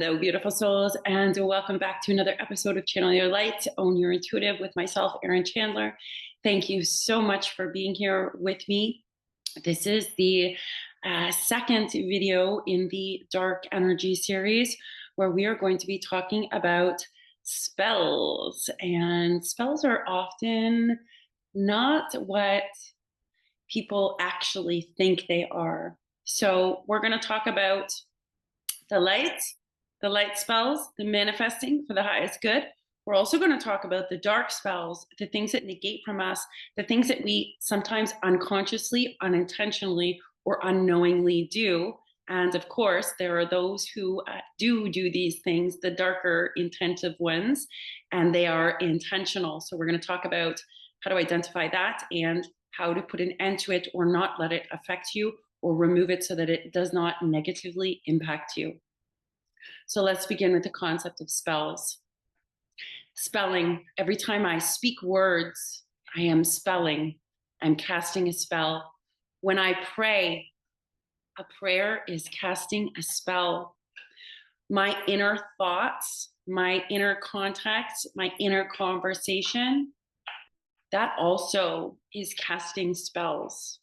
Hello, beautiful souls, and welcome back to another episode of Channel Your Light, Own Your Intuitive with myself, Erin Chandler. Thank you so much for being here with me. This is the second video in the Dark Energy series, where we are going to be talking about spells. And spells are often not what people actually think they are. So we're going to talk about the light spells, the manifesting for the highest good. We're also going to talk about the dark spells, the things that negate from us, the things that we sometimes unconsciously, unintentionally, or unknowingly do. And of course, there are those who do these things, the darker intensive ones, and they are intentional. So we're going to talk about how to identify that and how to put an end to it or not let it affect you or remove it so that it does not negatively impact you. So let's begin with the concept of spells. Spelling. Every time I speak words, I am spelling. I'm casting a spell. When I pray, a prayer is casting a spell. My inner thoughts, my inner context, my inner conversation, that also is casting spells.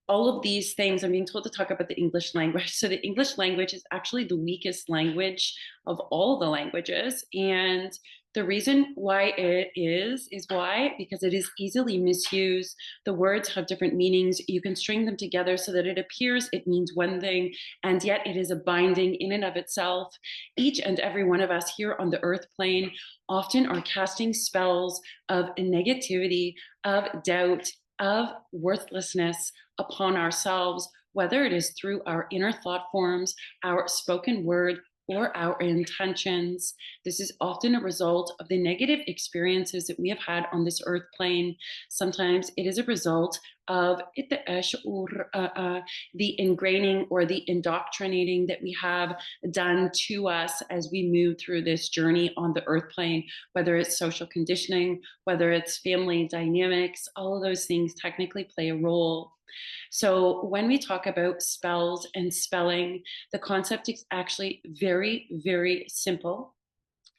All of these things, I'm being told to talk about the English language. So the English language is actually the weakest language of all the languages. And the reason why it is why? Because it is easily misused. The words have different meanings. You can string them together so that it appears it means one thing, and yet it is a binding in and of itself. Each and every one of us here on the earth plane often are casting spells of negativity, of doubt, of worthlessness upon ourselves, whether it is through our inner thought forms, our spoken word, or our intentions. This is often a result of the negative experiences that we have had on this earth plane. Sometimes it is a result of the ingraining or the indoctrinating that we have done to us as we move through this journey on the earth plane, whether it's social conditioning, whether it's family dynamics, all of those things technically play a role. So when we talk about spells and spelling, the concept is actually very, very simple.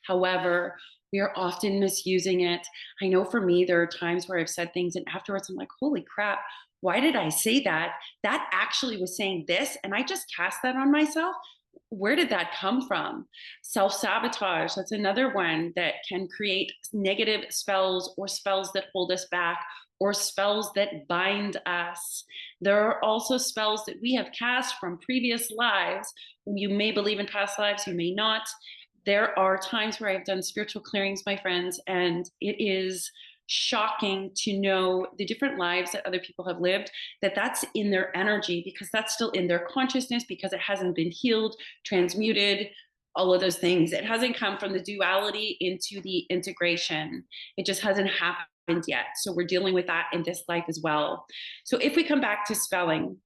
However, we are often misusing it. I know for me, there are times where I've said things and afterwards I'm like, holy crap, why did I say that? That actually was saying this, and I just cast that on myself. Where did that come from? Self-sabotage, that's another one that can create negative spells or spells that hold us back or spells that bind us. There are also spells that we have cast from previous lives. You may believe in past lives, you may not. There are times where I've done spiritual clearings, my friends, and it is shocking to know the different lives that other people have lived, that's in their energy, because that's still in their consciousness, because it hasn't been healed, transmuted, all of those things. It hasn't come from the duality into the integration. It just hasn't happened yet. So we're dealing with that in this life as well. So if we come back to spelling,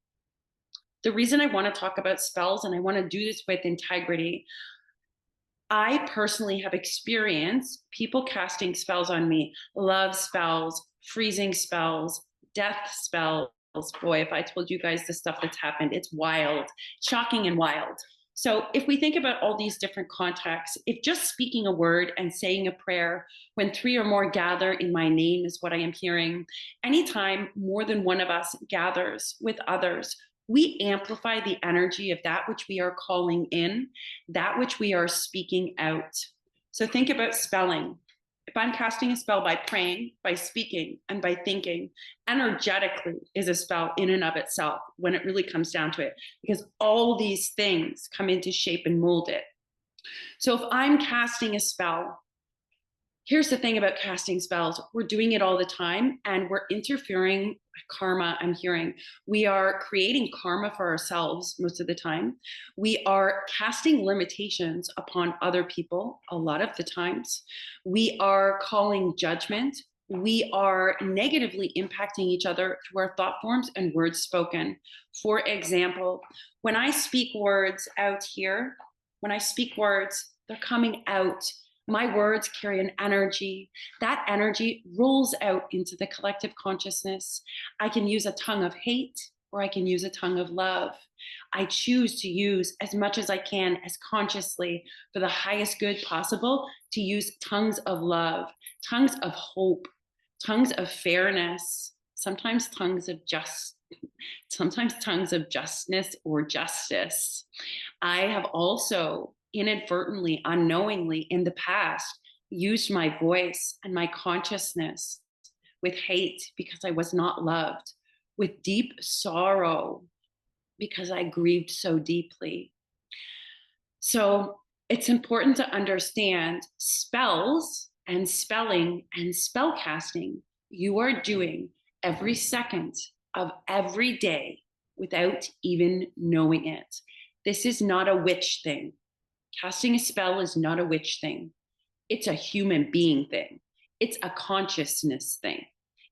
the reason I want to talk about spells, and I want to do this with integrity, I personally have experienced people casting spells on me, love spells, freezing spells, death spells. Boy, if I told you guys the stuff that's happened, it's wild, shocking and wild. So if we think about all these different contexts, if just speaking a word and saying a prayer, when 3 or more gather in my name is what I am hearing, anytime more than one of us gathers with others, we amplify the energy of that which we are calling in, that which we are speaking out. So think about spelling. If I'm casting a spell by praying, by speaking, and by thinking, energetically is a spell in and of itself when it really comes down to it, because all these things come into shape and mold it. So if I'm casting a spell, here's the thing about casting spells. We're doing it all the time, and we're interfering karma. I'm hearing we are creating karma for ourselves most of the time. We are casting limitations upon other people a lot of the times. We are calling judgment. We are negatively impacting each other through our thought forms and words spoken. For example, when I speak words out here, when I speak words, they're coming out. My words carry an energy. That energy rolls out into the collective consciousness. I can use a tongue of hate, or I can use a tongue of love. I choose to use as much as I can, as consciously, for the highest good possible, to use tongues of love, tongues of hope, tongues of fairness, sometimes sometimes tongues of justness or justice. I have also inadvertently, unknowingly in the past used my voice and my consciousness with hate because I was not loved, with deep sorrow because I grieved so deeply. So it's important to understand spells and spelling and spellcasting you are doing every second of every day without even knowing it. This is not a witch thing. Casting a spell is not a witch thing. It's a human being thing. It's a consciousness thing.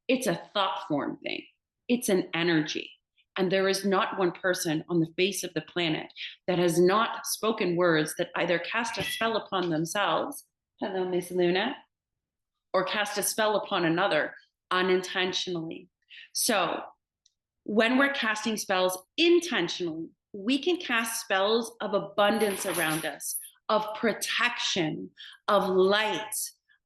It's a thought form thing. It's an energy. And there is not one person on the face of the planet that has not spoken words that either cast a spell upon themselves, hello, Miss Luna, or cast a spell upon another unintentionally. So when we're casting spells intentionally, we can cast spells of abundance around us, of protection, of light,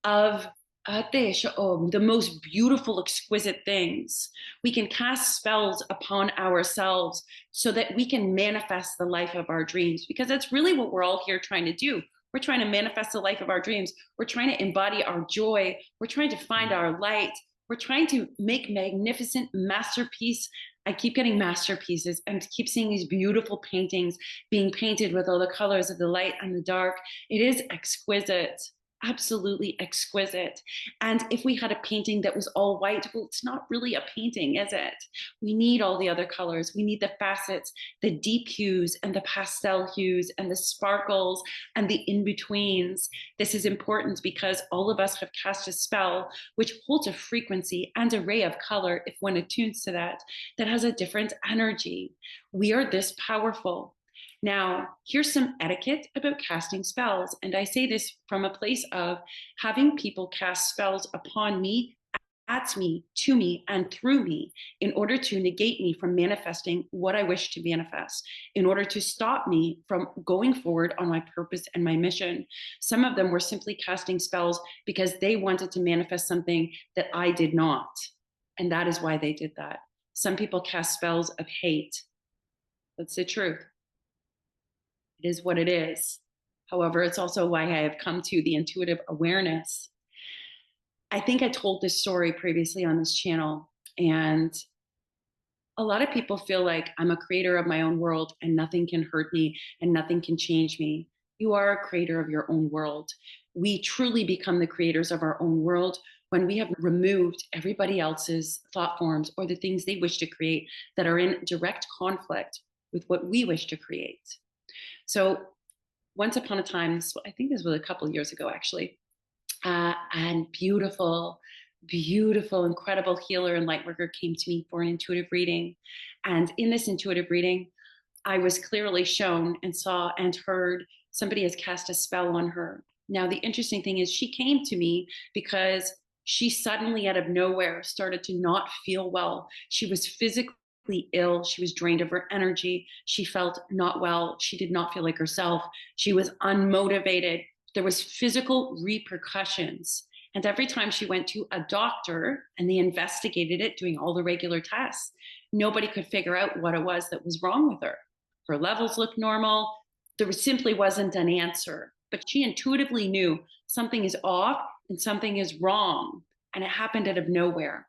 of the most beautiful, exquisite things. We can cast spells upon ourselves so that we can manifest the life of our dreams, because that's really what we're all here trying to do. We're trying to manifest the life of our dreams. We're trying to embody our joy. We're trying to find our light. We're trying to make magnificent masterpiece. I keep getting masterpieces and keep seeing these beautiful paintings being painted with all the colors of the light and the dark. It is exquisite, absolutely exquisite. And if we had a painting that was all white, well, it's not really a painting, is it? We need all the other colors. We need the facets, the deep hues and the pastel hues and the sparkles and the in-betweens. This is important because all of us have cast a spell which holds a frequency and array of color, if one attunes to that, that has a different energy. We are this powerful. Now, here's some etiquette about casting spells. And I say this from a place of having people cast spells upon me, at me, to me, and through me in order to negate me from manifesting what I wish to manifest, in order to stop me from going forward on my purpose and my mission. Some of them were simply casting spells because they wanted to manifest something that I did not. And that is why they did that. Some people cast spells of hate. That's the truth. It is what it is. However, it's also why I have come to the intuitive awareness. I think I told this story previously on this channel, and a lot of people feel like I'm a creator of my own world and nothing can hurt me and nothing can change me. You are a creator of your own world. We truly become the creators of our own world when we have removed everybody else's thought forms or the things they wish to create that are in direct conflict with what we wish to create. So once upon a time, I think this was a couple of years ago, actually, and beautiful, incredible healer and light worker came to me for an intuitive reading. And in this intuitive reading, I was clearly shown and saw and heard somebody has cast a spell on her. Now, the interesting thing is she came to me because she suddenly out of nowhere started to not feel well. She was physically ill. She was drained of her energy. She felt not well. She did not feel like herself. She was unmotivated. There was physical repercussions. And every time she went to a doctor and they investigated it, doing all the regular tests, nobody could figure out what it was that was wrong with her. Her levels looked normal. There simply wasn't an answer. But she intuitively knew something is off and something is wrong. And it happened out of nowhere.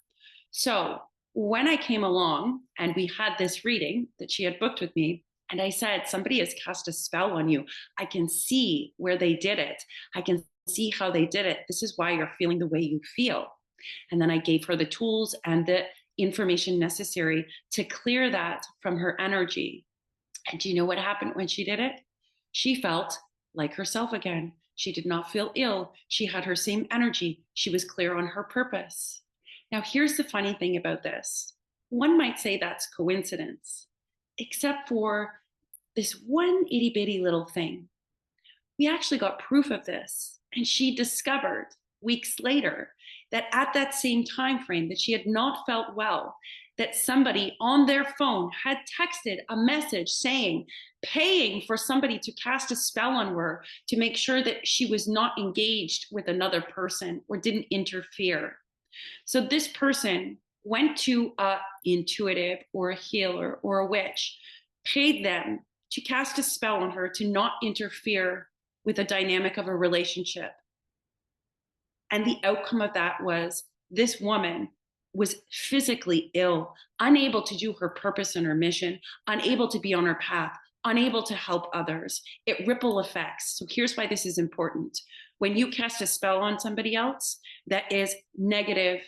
So when I came along and we had this reading that she had booked with me, and I said, somebody has cast a spell on you. I can see where they did it. I can see how they did it. This is why you're feeling the way you feel. And then I gave her the tools and the information necessary to clear that from her energy. And do you know what happened when she did it? She felt like herself again. She did not feel ill. She had her same energy. She was clear on her purpose. Now, here's the funny thing about this. One might say that's coincidence, except for this one itty bitty little thing. We actually got proof of this, and she discovered weeks later, that at that same time frame that she had not felt well, that somebody on their phone had texted a message saying, paying for somebody to cast a spell on her to make sure that she was not engaged with another person or didn't interfere. So this person went to a intuitive or a healer or a witch, paid them to cast a spell on her to not interfere with the dynamic of a relationship. And the outcome of that was this woman was physically ill, unable to do her purpose and her mission, unable to be on her path, unable to help others. It ripple effects. So here's why this is important. When you cast a spell on somebody else that is negative,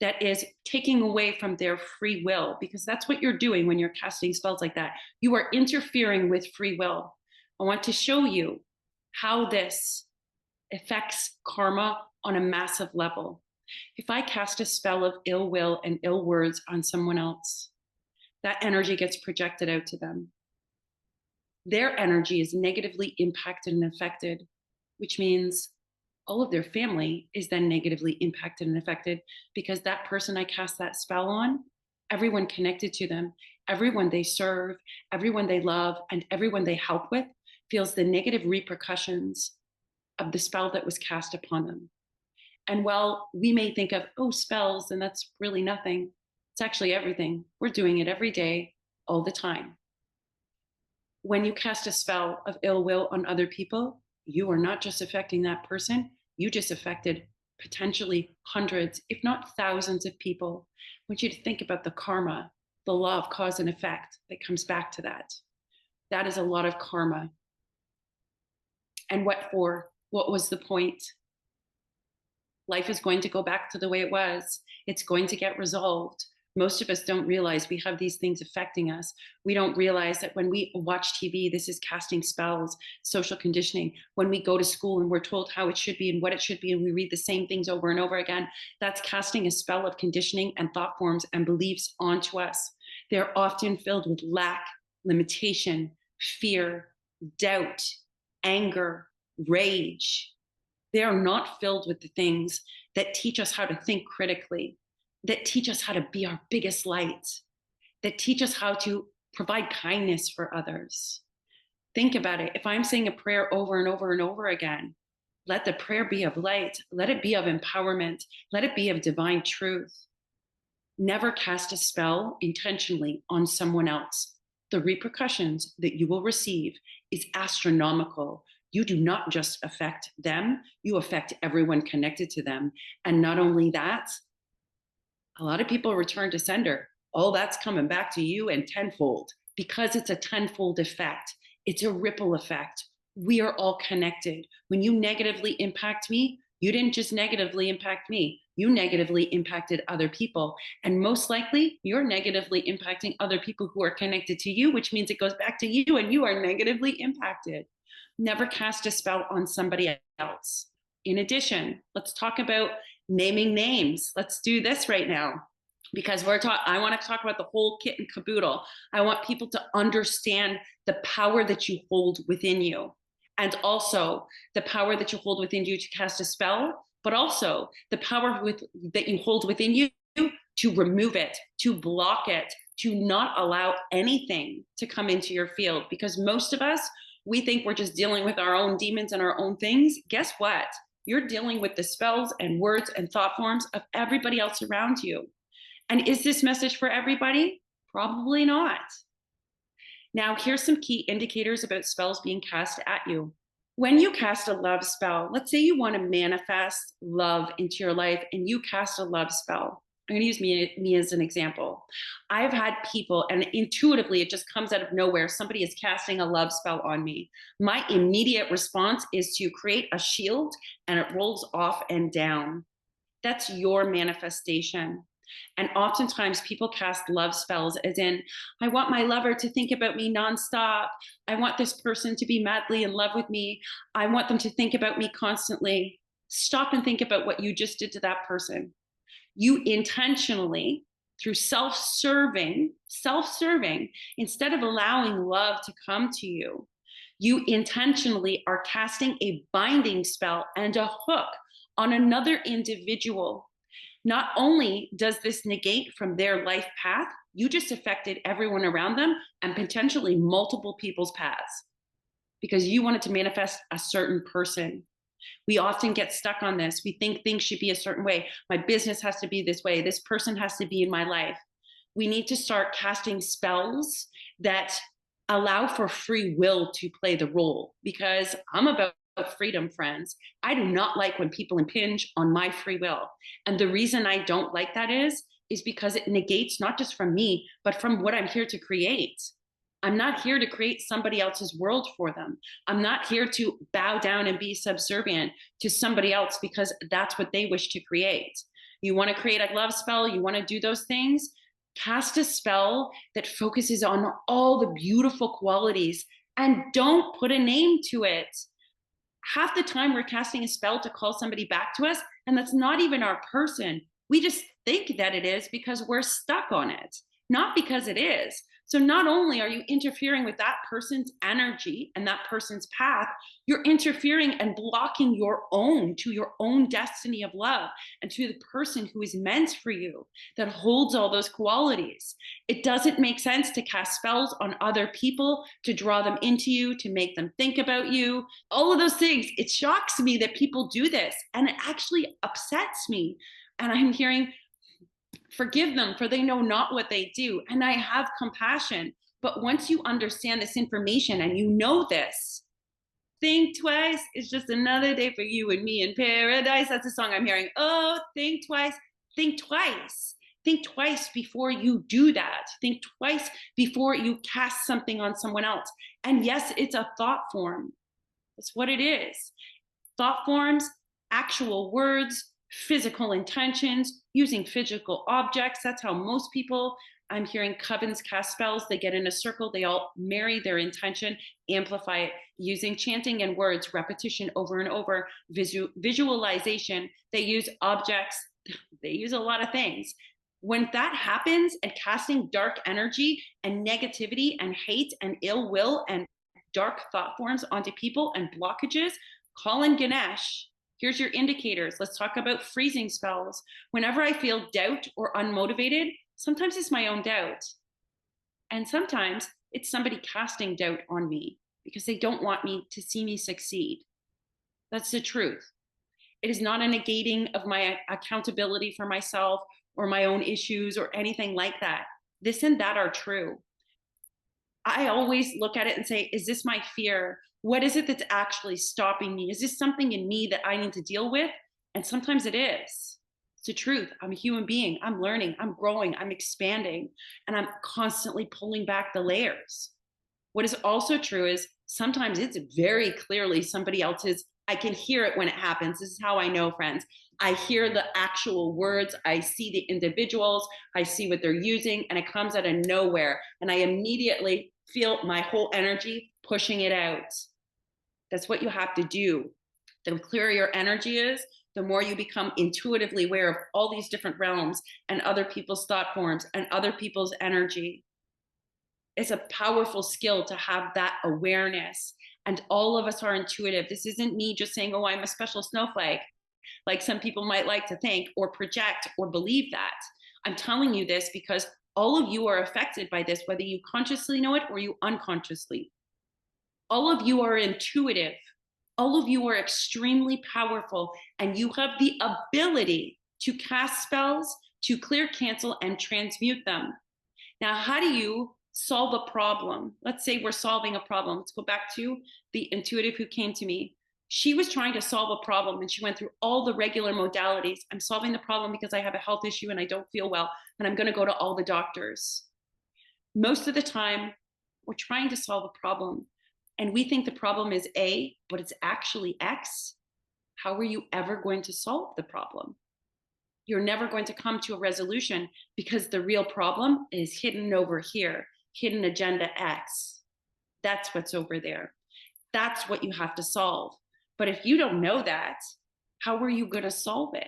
that is taking away from their free will, because that's what you're doing when you're casting spells like that. You are interfering with free will. I want to show you how this affects karma on a massive level. If I cast a spell of ill will and ill words on someone else, that energy gets projected out to them. Their energy is negatively impacted and affected, which means all of their family is then negatively impacted and affected, because that person I cast that spell on, everyone connected to them, everyone they serve, everyone they love, and everyone they help with feels the negative repercussions of the spell that was cast upon them. And while we may think of, oh, spells, and that's really nothing, it's actually everything. We're doing it every day, all the time. When you cast a spell of ill will on other people, you are not just affecting that person, you just affected potentially hundreds, if not thousands of people. I want you to think about the karma, the law of cause and effect that comes back to that. That is a lot of karma. And what for? What was the point? Life is going to go back to the way it was. It's going to get resolved. Most of us don't realize we have these things affecting us. We don't realize that when we watch TV, this is casting spells, social conditioning. When we go to school and we're told how it should be and what it should be, and we read the same things over and over again, that's casting a spell of conditioning and thought forms and beliefs onto us. They're often filled with lack, limitation, fear, doubt, anger, rage. They are not filled with the things that teach us how to think critically, that teach us how to be our biggest light, that teach us how to provide kindness for others. Think about it. If I'm saying a prayer over and over and over again, let the prayer be of light. Let it be of empowerment. Let it be of divine truth. Never cast a spell intentionally on someone else. The repercussions that you will receive is astronomical. You do not just affect them, you affect everyone connected to them. And not only that, a lot of people return to sender. Oh, that's coming back to you in tenfold, because it's a tenfold effect. It's a ripple effect. We are all connected. When you negatively impact me, you didn't just negatively impact me, you negatively impacted other people. And most likely, you're negatively impacting other people who are connected to you, which means it goes back to you and you are negatively impacted. Never cast a spell on somebody else. In addition, let's talk about naming names. Let's do this right now, because I want to talk about the whole kit and caboodle. I want people to understand the power that you hold within you, and also the power that you hold within you to cast a spell, but also the power that you hold within you to remove it, to block it, to not allow anything to come into your field. Because most of us, we think we're just dealing with our own demons and our own things. Guess what? You're dealing with the spells and words and thought forms of everybody else around you. And is this message for everybody? Probably not. Now, here's some key indicators about spells being cast at you. When you cast a love spell, let's say you want to manifest love into your life and you cast a love spell. I'm going to use me as an example. I've had people, and intuitively, it just comes out of nowhere. Somebody is casting a love spell on me. My immediate response is to create a shield, and it rolls off and down. That's your manifestation. And oftentimes people cast love spells as in, I want my lover to think about me nonstop. I want this person to be madly in love with me. I want them to think about me constantly. Stop and think about what you just did to that person. You intentionally, through self-serving, instead of allowing love to come to you, You intentionally are casting a binding spell and a hook on another individual. Not only does this negate from their life path, you just affected everyone around them and potentially multiple people's paths because you wanted to manifest a certain person. We often get stuck on this. We think things should be a certain way. My business has to be this way. This person has to be in my life. We need to start casting spells that allow for free will to play the role, because I'm about freedom, friends. I do not like when people impinge on my free will. And the reason I don't like that is because it negates not just from me, but from what I'm here to create. I'm not here to create somebody else's world for them. I'm not here to bow down and be subservient to somebody else because that's what they wish to create. You want to create a love spell, you want to do those things, cast a spell that focuses on all the beautiful qualities and don't put a name to it. Half the time we're casting a spell to call somebody back to us, and that's not even our person. We just think that it is because we're stuck on it, not because it is. So not only are you interfering with that person's energy and that person's path, you're interfering and blocking your own destiny of love and to the person who is meant for you, that holds all those qualities. It doesn't make sense to cast spells on other people, to draw them into you, to make them think about you, all of those things. It shocks me that people do this, and it actually upsets me. And I'm hearing, forgive them, for they know not what they do. And I have compassion. But once you understand this information and you know this, think twice. It's just another day for you and me in paradise. That's a song I'm hearing. Oh, think twice. Think twice. Think twice before you do that. Think twice before you cast something on someone else. And yes, it's a thought form. That's what it is. Thought forms, actual words, physical intentions, using physical objects. That's how most people, I'm hearing covens cast spells. They get in a circle, they all marry their intention, amplify it using chanting and words, repetition over and over, visualization. They use objects, they use a lot of things. When that happens, and casting dark energy and negativity and hate and ill will and dark thought forms onto people and blockages, call in Ganesh. Here's your indicators. Let's talk about freezing spells. Whenever I feel doubt or unmotivated, sometimes it's my own doubt. And sometimes it's somebody casting doubt on me because they don't want me to see me succeed. That's the truth. It is not a negating of my accountability for myself or my own issues or anything like that. This and that are true. I always look at it and say, is this my fear? What is it that's actually stopping me? Is this something in me that I need to deal with? And sometimes it is. It's the truth. I'm a human being. I'm learning. I'm growing. I'm expanding. And I'm constantly pulling back the layers. What is also true is sometimes it's very clearly somebody else's. I can hear it when it happens. This is how I know, friends. I hear the actual words. I see the individuals. I see what they're using, and it comes out of nowhere. And I immediately feel my whole energy pushing it out. That's what you have to do. The clearer your energy is, the more you become intuitively aware of all these different realms and other people's thought forms and other people's energy. It's a powerful skill to have that awareness. And all of us are intuitive. This isn't me just saying, oh, I'm a special snowflake, like some people might like to think or project or believe that. I'm telling you this because all of you are affected by this, whether you consciously know it or you unconsciously. All of you are intuitive. All of you are extremely powerful, and you have the ability to cast spells, to clear, cancel, and transmute them. Now, how do you solve a problem? Let's say we're solving a problem. Let's go back to the intuitive who came to me. She was trying to solve a problem, and she went through all the regular modalities. I'm solving the problem because I have a health issue and I don't feel well, and I'm going to go to all the doctors. Most of the time, we're trying to solve a problem, and we think the problem is A, but it's actually X. How are you ever going to solve the problem? You're never going to come to a resolution because the real problem is hidden over here, hidden agenda X. That's what's over there. That's what you have to solve. But if you don't know that, how are you going to solve it?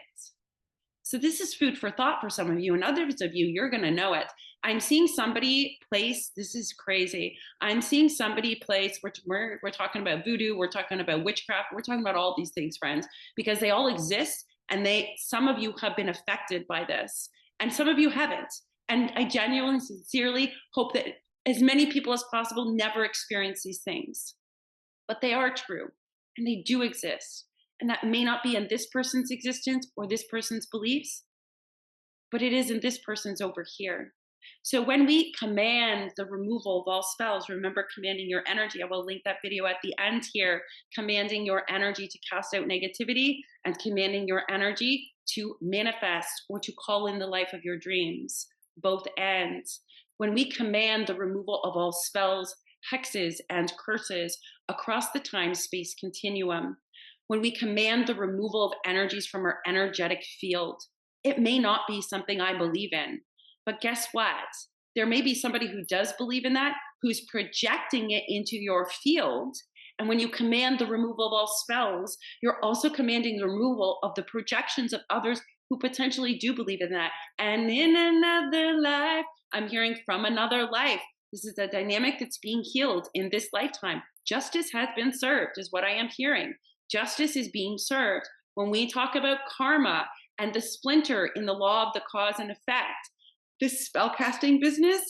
So this is food for thought for some of you, and others of you, you're going to know it. I'm seeing somebody place, this is crazy. I'm seeing somebody place, we're talking about voodoo, we're talking about witchcraft, we're talking about all these things, friends, because they all exist, and some of you have been affected by this, and some of you haven't. And I genuinely, sincerely hope that as many people as possible never experience these things. But they are true, and they do exist. And that may not be in this person's existence or this person's beliefs, but it is in this person's over here. So when we command the removal of all spells, remember commanding your energy. I will link that video at the end here, commanding your energy to cast out negativity and commanding your energy to manifest or to call in the life of your dreams, both ends. When we command the removal of all spells, hexes, and curses across the time-space continuum, when we command the removal of energies from our energetic field, it may not be something I believe in, but guess what? There may be somebody who does believe in that, who's projecting it into your field. And when you command the removal of all spells, you're also commanding the removal of the projections of others who potentially do believe in that. And in another life, I'm hearing from another life. This is a dynamic that's being healed in this lifetime. Justice has been served, is what I am hearing. Justice is being served. When we talk about karma and the splinter in the law of the cause and effect, this spellcasting business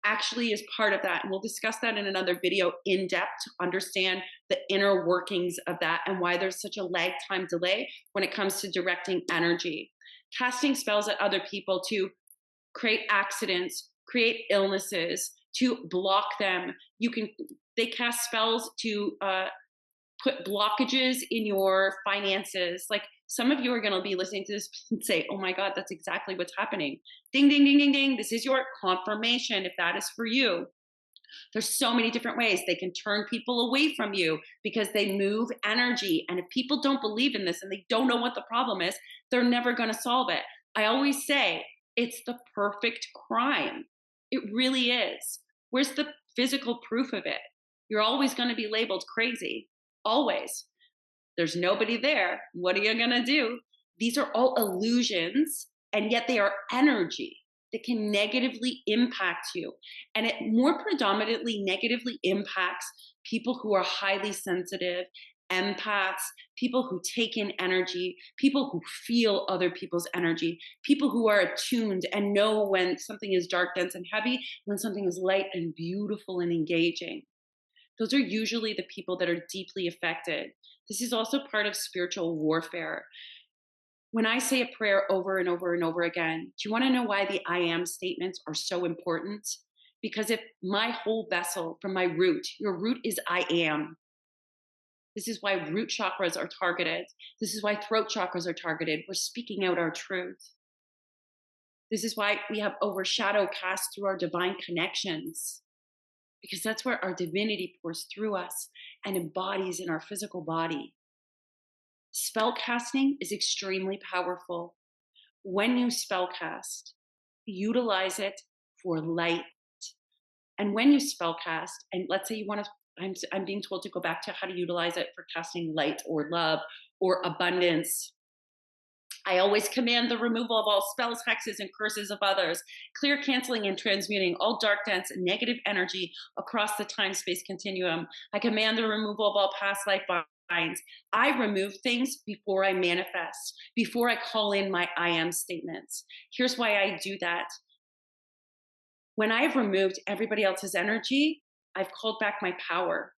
actually is part of that. And we'll discuss that in another video in depth to understand the inner workings of that and why there's such a lag time delay when it comes to directing energy. Casting spells at other people to create accidents, create illnesses, to block them. They cast spells to put blockages in your finances. Like, some of you are going to be listening to this and say, oh my God, that's exactly what's happening. Ding, ding, ding, ding, ding. This is your confirmation if that is for you. There's so many different ways they can turn people away from you because they move energy. And if people don't believe in this and they don't know what the problem is, they're never going to solve it. I always say it's the perfect crime. It really is. Where's the physical proof of it? You're always going to be labeled crazy. Always. There's nobody there. What are you going to do? These are all illusions, and yet they are energy that can negatively impact you. And it more predominantly negatively impacts people who are highly sensitive, empaths, people who take in energy, people who feel other people's energy, people who are attuned and know when something is dark, dense, and heavy, when something is light and beautiful and engaging. Those are usually the people that are deeply affected. This is also part of spiritual warfare. When I say a prayer over and over and over again, do you want to know why the I am statements are so important? Because if my whole vessel from my root, your root is I am. This is why root chakras are targeted. This is why throat chakras are targeted. We're speaking out our truth. This is why we have overshadow cast through our divine connections, because that's where our divinity pours through us and embodies in our physical body. Spell casting is extremely powerful. When you spell cast, utilize it for light. And when you spell cast, and let's say you want to, I'm being told to go back to how to utilize it for casting light or love or abundance. I always command the removal of all spells, hexes, and curses of others, clear, canceling, and transmuting all dark, dense, and negative energy across the time-space continuum. I command the removal of all past life binds. I remove things before I manifest, before I call in my I am statements. Here's why I do that. When I've removed everybody else's energy, I've called back my power.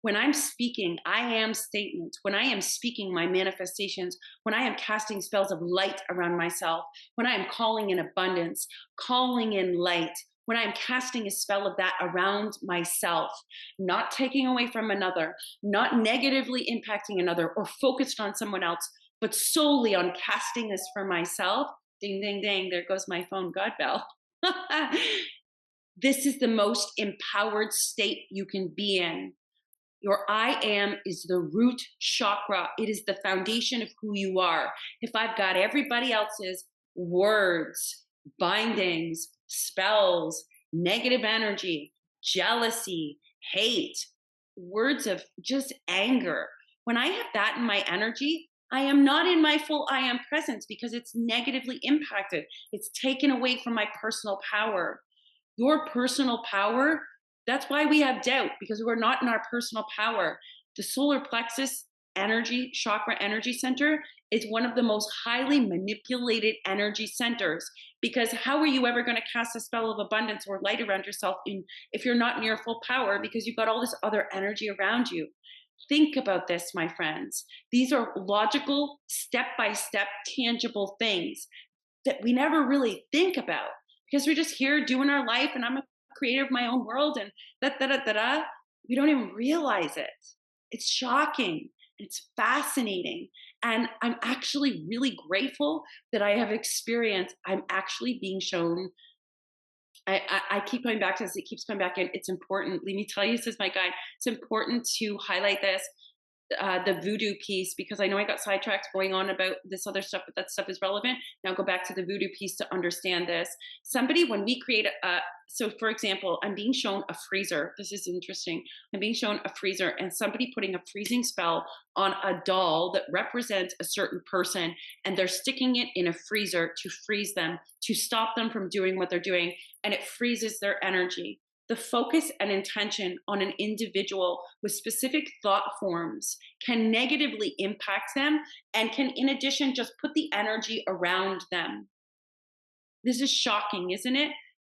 When I'm speaking I am statements, when I am speaking my manifestations, when I am casting spells of light around myself, when I am calling in abundance, calling in light, when I am casting a spell of that around myself, not taking away from another, not negatively impacting another or focused on someone else, but solely on casting this for myself, ding, ding, ding, there goes my phone God bell. This is the most empowered state you can be in. Your I am is the root chakra. It is the foundation of who you are. If I've got everybody else's words, bindings, spells, negative energy, jealousy, hate, words of just anger, when I have that in my energy, I am not in my full I am presence because it's negatively impacted. It's taken away from my personal power. Your personal power, that's why we have doubt, because we're not in our personal power. The solar plexus energy, chakra energy center is one of the most highly manipulated energy centers, because how are you ever going to cast a spell of abundance or light around yourself if you're not in your full power, because you've got all this other energy around you? Think about this, my friends. These are logical, step by step, tangible things that we never really think about because we're just here doing our life and I'm a creator of my own world and da da da da da. We don't even realize it. It's shocking. It's fascinating. And I'm actually really grateful that I have experienced, I'm actually being shown. I keep going back to this. It keeps coming back in. It's important. Let me tell you, this is my guide. It's important to highlight this, the voodoo piece, because I know I got sidetracked going on about this other stuff, but that stuff is relevant. Now go back to the voodoo piece to understand this. Somebody, when we create so for example, I'm being shown a freezer. This is interesting. I'm being shown a freezer and somebody putting a freezing spell on a doll that represents a certain person, and they're sticking it in a freezer to freeze them, to stop them from doing what they're doing, and it freezes their energy. The focus and intention on an individual with specific thought forms can negatively impact them and can, in addition, just put the energy around them. This is shocking, isn't it?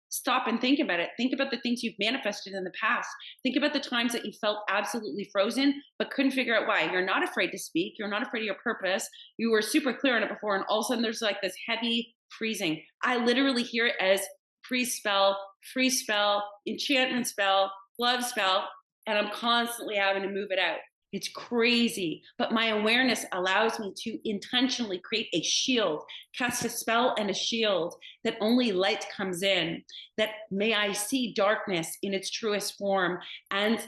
Stop and think about it. Think about the things you've manifested in the past. Think about the times that you felt absolutely frozen, but couldn't figure out why. You're not afraid to speak. You're not afraid of your purpose. You were super clear on it before, and all of a sudden there's like this heavy freezing. I literally hear it as freeze spell, free spell, enchantment spell, love spell, and I'm constantly having to move it out. It's crazy, but my awareness allows me to intentionally create a shield, cast a spell and a shield that only light comes in, that may I see darkness in its truest form and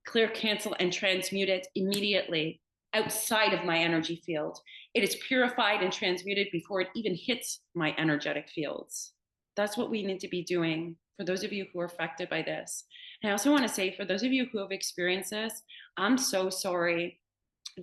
clear, cancel, and transmute it immediately outside of my energy field. It is purified and transmuted before it even hits my energetic fields. That's what we need to be doing for those of you who are affected by this. And I also want to say, for those of you who have experienced this, I'm so sorry.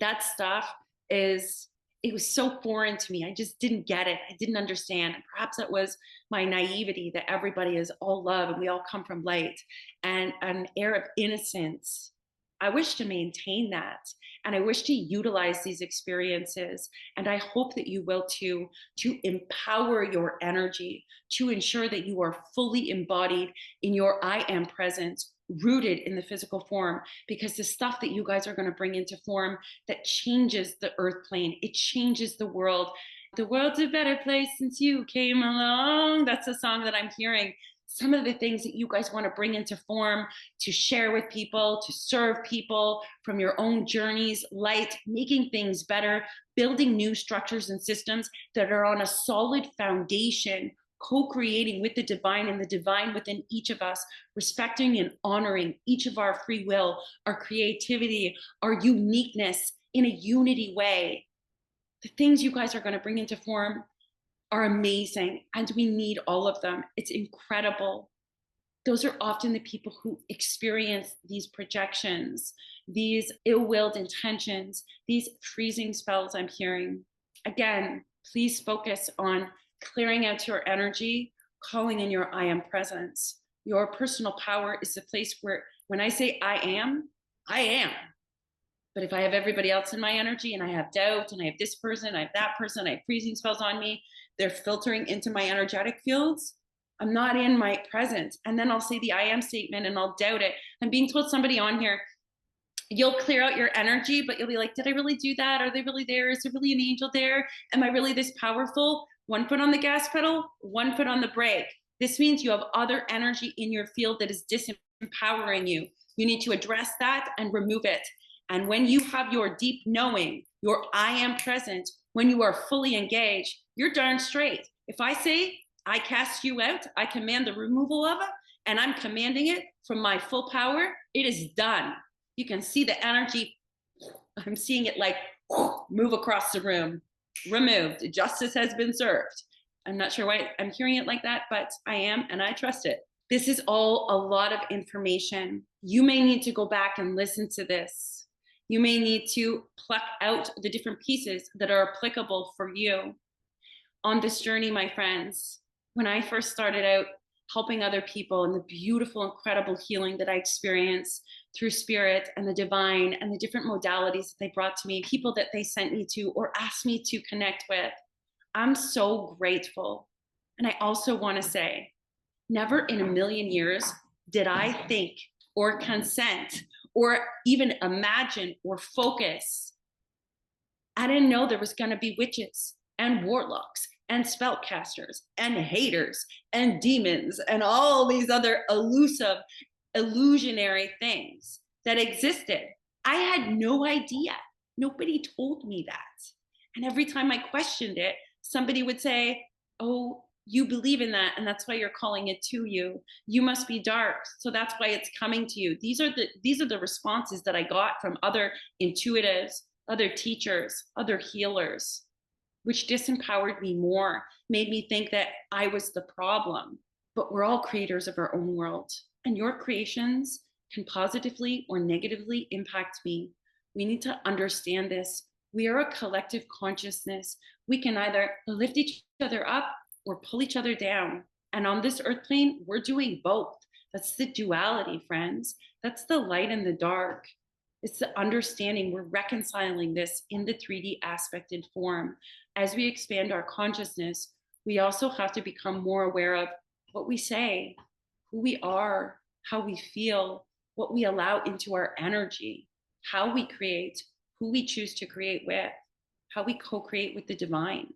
That stuff it was so foreign to me. I just didn't get it. I didn't understand. Perhaps it was my naivety that everybody is all love and we all come from light and an air of innocence. I wish to maintain that. And I wish to utilize these experiences. And I hope that you will too, to empower your energy, to ensure that you are fully embodied in your I am presence, rooted in the physical form, because the stuff that you guys are going to bring into form that changes the earth plane, it changes the world. The world's a better place since you came along. That's a song that I'm hearing. Some of the things that you guys want to bring into form, to share with people, to serve people from your own journeys, light, making things better, building new structures and systems that are on a solid foundation, co-creating with the divine and the divine within each of us, respecting and honoring each of our free will, our creativity, our uniqueness in a unity way. The things you guys are going to bring into form are amazing, and we need all of them. It's incredible. Those are often the people who experience these projections, these ill-willed intentions, these freezing spells I'm hearing. Again, please focus on clearing out your energy, calling in your I am presence. Your personal power is the place where, when I say I am, I am. But if I have everybody else in my energy and I have doubt and I have this person, I have that person, I have freezing spells on me, they're filtering into my energetic fields, I'm not in my presence. And then I'll say the I am statement and I'll doubt it. I'm being told somebody on here, you'll clear out your energy, but you'll be like, did I really do that? Are they really there? Is there really an angel there? Am I really this powerful? One foot on the gas pedal, one foot on the brake. This means you have other energy in your field that is disempowering you. You need to address that and remove it. And when you have your deep knowing, your I am present, when you are fully engaged, you're darn straight. If I say I cast you out, I command the removal of it, and I'm commanding it from my full power, it is done. You can see the energy. I'm seeing it like move across the room, removed. Justice has been served. I'm not sure why I'm hearing it like that, but I am, and I trust it. This is all a lot of information. You may need to go back and listen to this. You may need to pluck out the different pieces that are applicable for you. On this journey, my friends, when I first started out helping other people and the beautiful, incredible healing that I experienced through spirit and the divine and the different modalities that they brought to me, people that they sent me to or asked me to connect with, I'm so grateful. And I also want to say, never in a million years did I think or consent or even imagine or focus. I didn't know there was going to be witches and warlocks and spellcasters and haters and demons and all these other elusive, illusionary things that existed. I had no idea. Nobody told me that. And every time I questioned it, somebody would say, oh, you believe in that, and that's why you're calling it to you. You must be dark, so that's why it's coming to you. These are the responses that I got from other intuitives, other teachers, other healers, which disempowered me more, made me think that I was the problem. But we're all creators of our own world, and your creations can positively or negatively impact me. We need to understand this. We are a collective consciousness. We can either lift each other up or pull each other down. And on this earth plane, we're doing both. That's the duality, friends. That's the light and the dark. It's the understanding. We're reconciling this in the 3D aspected form. As we expand our consciousness, we also have to become more aware of what we say, who we are, how we feel, what we allow into our energy, how we create, who we choose to create with, how we co-create with the divine.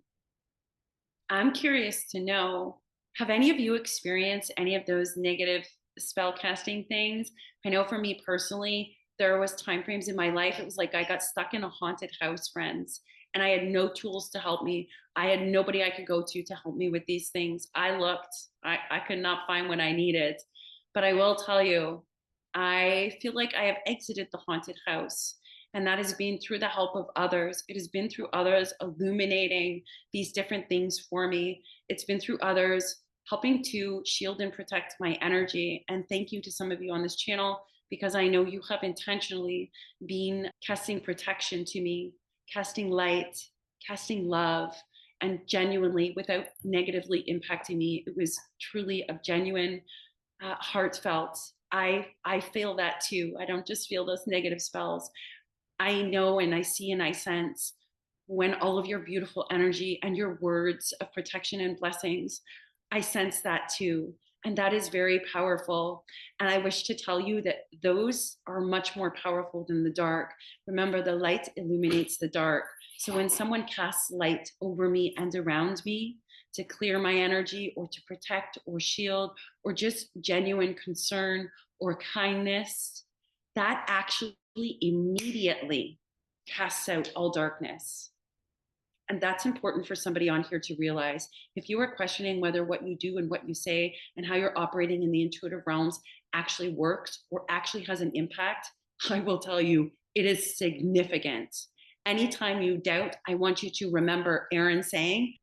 I'm curious to know, have any of you experienced any of those negative spell casting things? I know for me personally, there was time frames in my life, it was like I got stuck in a haunted house, friends, and I had no tools to help me. I had nobody I could go to help me with these things. I looked, I could not find what I needed. But I will tell you, I feel like I have exited the haunted house. And that has been through the help of others. It has been through others illuminating these different things for me. It's been through others helping to shield and protect my energy. And thank you to some of you on this channel, because I know you have intentionally been casting protection to me, casting light, casting love, and genuinely without negatively impacting me. It was truly a genuine, heartfelt. I feel that too. I don't just feel those negative spells. I know and I see and I sense when all of your beautiful energy and your words of protection and blessings, I sense that too. And that is very powerful. And I wish to tell you that those are much more powerful than the dark. Remember, the light illuminates the dark. So when someone casts light over me and around me to clear my energy or to protect or shield or just genuine concern or kindness, that actually immediately casts out all darkness. And that's important for somebody on here to realize. If you are questioning whether what you do and what you say and how you're operating in the intuitive realms actually works or actually has an impact, I will tell you, it is significant. Anytime you doubt, I want you to remember Erin saying,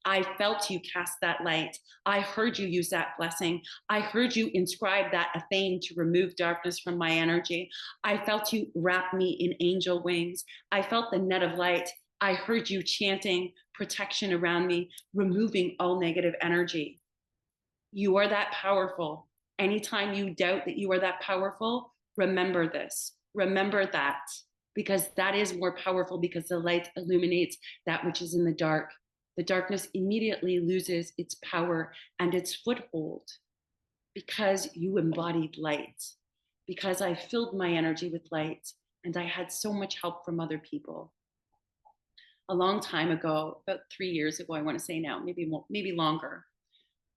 I felt you cast that light. I heard you use that blessing. I heard you inscribe that Athane to remove darkness from my energy. I felt you wrap me in angel wings. I felt the net of light. I heard you chanting protection around me, removing all negative energy. You are that powerful. Anytime you doubt that you are that powerful, remember this. Remember that, because that is more powerful, because the light illuminates that which is in the dark. The darkness immediately loses its power and its foothold because you embodied light, because I filled my energy with light, and I had so much help from other people. A long time ago, about 3 years ago, I want to say now, maybe longer.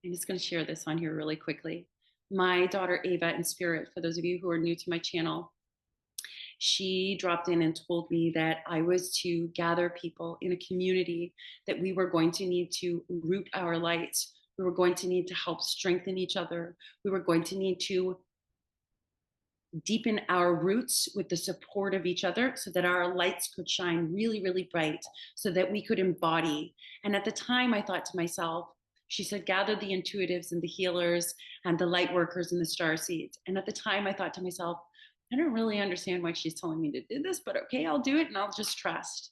I'm just going to share this on here really quickly. My daughter Ava in spirit, for those of you who are new to my channel, she dropped in and told me that I was to gather people in a community, that we were going to need to root our light. We were going to need to help strengthen each other. We were going to need to deepen our roots with the support of each other so that our lights could shine really, really bright, so that we could embody. And at the time I thought to myself, she said, gather the intuitives and the healers and the light workers and the star seeds. And at the time I thought to myself, I don't really understand why she's telling me to do this, but okay, I'll do it and I'll just trust.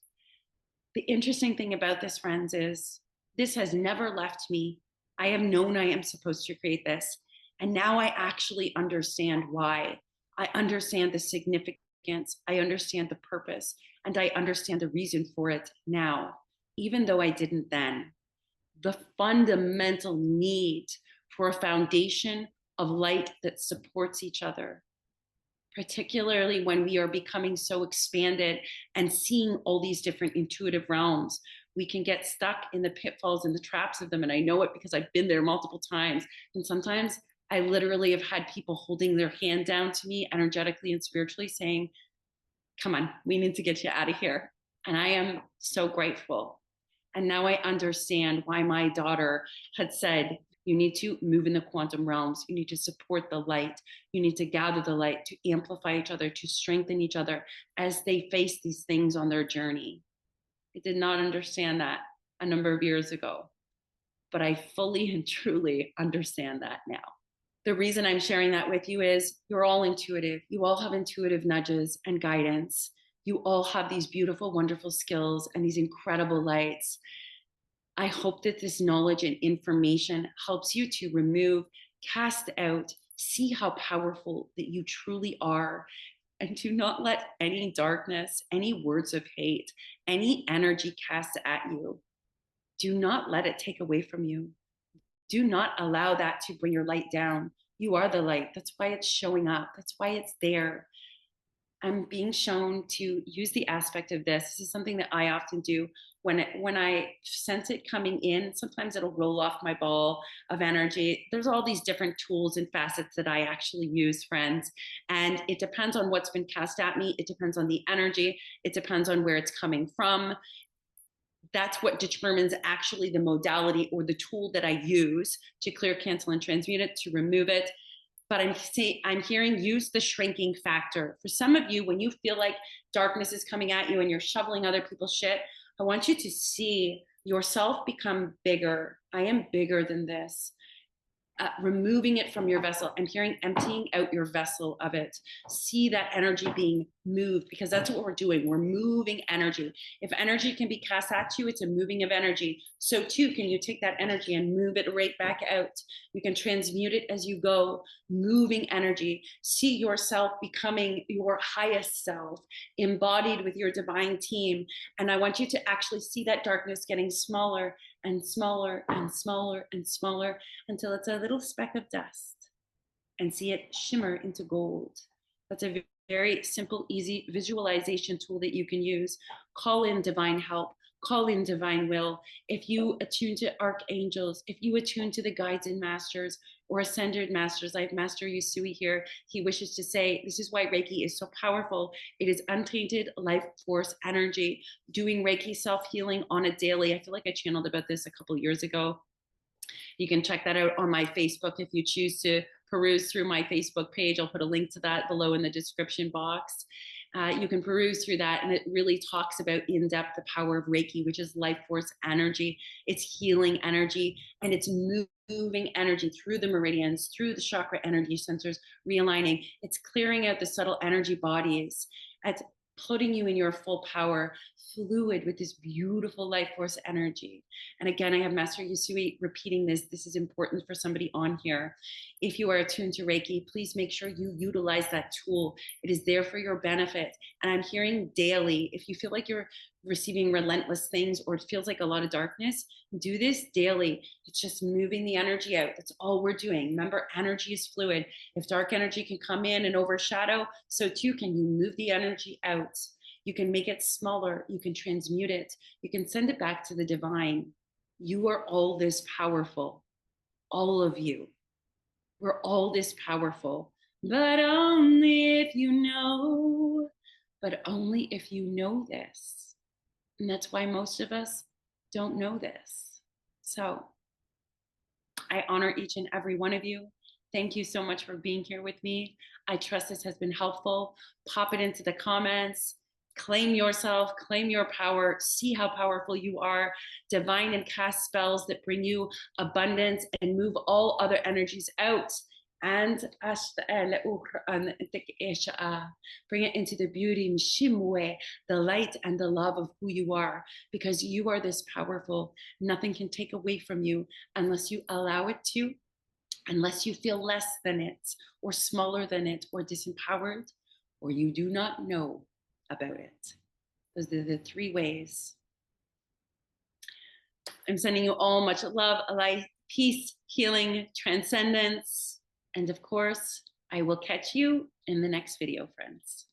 The interesting thing about this, friends, is this has never left me. I have known I am supposed to create this. And now I actually understand why. I understand the significance. I understand the purpose. And I understand the reason for it now, even though I didn't then. The fundamental need for a foundation of light that supports each other, particularly when we are becoming so expanded and seeing all these different intuitive realms. We can get stuck in the pitfalls and the traps of them. And I know it because I've been there multiple times. And sometimes I literally have had people holding their hand down to me energetically and spiritually saying, come on, we need to get you out of here. And I am so grateful. And now I understand why my daughter had said, you need to move in the quantum realms. You need to support the light. You need to gather the light to amplify each other, to strengthen each other as they face these things on their journey. I did not understand that a number of years ago, but I fully and truly understand that now. The reason I'm sharing that with you is you're all intuitive. You all have intuitive nudges and guidance. You all have these beautiful, wonderful skills and these incredible lights. I hope that this knowledge and information helps you to remove, cast out, see how powerful that you truly are, and do not let any darkness, any words of hate, any energy cast at you, do not let it take away from you. Do not allow that to bring your light down. You are the light. That's why it's showing up. That's why it's there. I'm being shown to use the aspect of this. This is something that I often do when I sense it coming in. Sometimes it'll roll off my ball of energy. There's all these different tools and facets that I actually use, friends. And it depends on what's been cast at me. It depends on the energy. It depends on where it's coming from. That's what determines actually the modality or the tool that I use to clear, cancel, and transmute it, to remove it. But I'm hearing use the shrinking factor. For some of you, when you feel like darkness is coming at you and you're shoveling other people's shit, I want you to see yourself become bigger. I am bigger than this. Removing it from your vessel. I'm hearing emptying out your vessel of it. See that energy being moved, because that's what we're doing. We're moving energy. If energy can be cast at you, it's a moving of energy. So too, can you take that energy and move it right back out? You can transmute it as you go, moving energy. See yourself becoming your highest self, embodied with your divine team. And I want you to actually see that darkness getting smaller and smaller and smaller and smaller until it's a little speck of dust, and see it shimmer into gold. That's a very simple, easy visualization tool that you can use. Call in divine help, call in divine will. If you attune to archangels, if you attune to the guides and masters or ascended masters, I have Master Yusui here. He wishes to say, this is why Reiki is so powerful. It is untainted life force energy. Doing Reiki self-healing on a daily. I feel like I channeled about this a couple years ago. You can check that out on my Facebook if you choose to peruse through my Facebook page. I'll put a link to that below in the description box. You can peruse through that, and it really talks about in depth the power of Reiki, which is life force energy. It's healing energy, and it's moving energy through the meridians, through the chakra energy centers, realigning. It's clearing out the subtle energy bodies. It's putting you in your full power, fluid with this beautiful life force energy. And again, I have Master Yusui repeating this. This is important for somebody on here. If you are attuned to Reiki, please make sure you utilize that tool. It is there for your benefit. And I'm hearing daily, if you feel like you're receiving relentless things or it feels like a lot of darkness, do this daily. It's just moving the energy out. That's all we're doing. Remember, energy is fluid. If dark energy can come in and overshadow, so too can you move the energy out. You can make it smaller. You can transmute it. You can send it back to the divine. You are all this powerful. All of you. We're all this powerful. But only if you know. But only if you know this. And that's why most of us don't know this. So I honor each and every one of you. Thank you so much for being here with me. I trust this has been helpful. Pop it into the comments. Claim yourself, claim your power, see how powerful you are. Divine and cast spells that bring you abundance and move all other energies out. and bring it into the beauty, the light and the love of who you are, because you are this powerful. Nothing can take away from you unless you allow it to, unless you feel less than it or smaller than it or disempowered, or you do not know about it. Those are the three ways. I'm sending you all much love, light, peace, healing, transcendence. And of course, I will catch you in the next video, friends.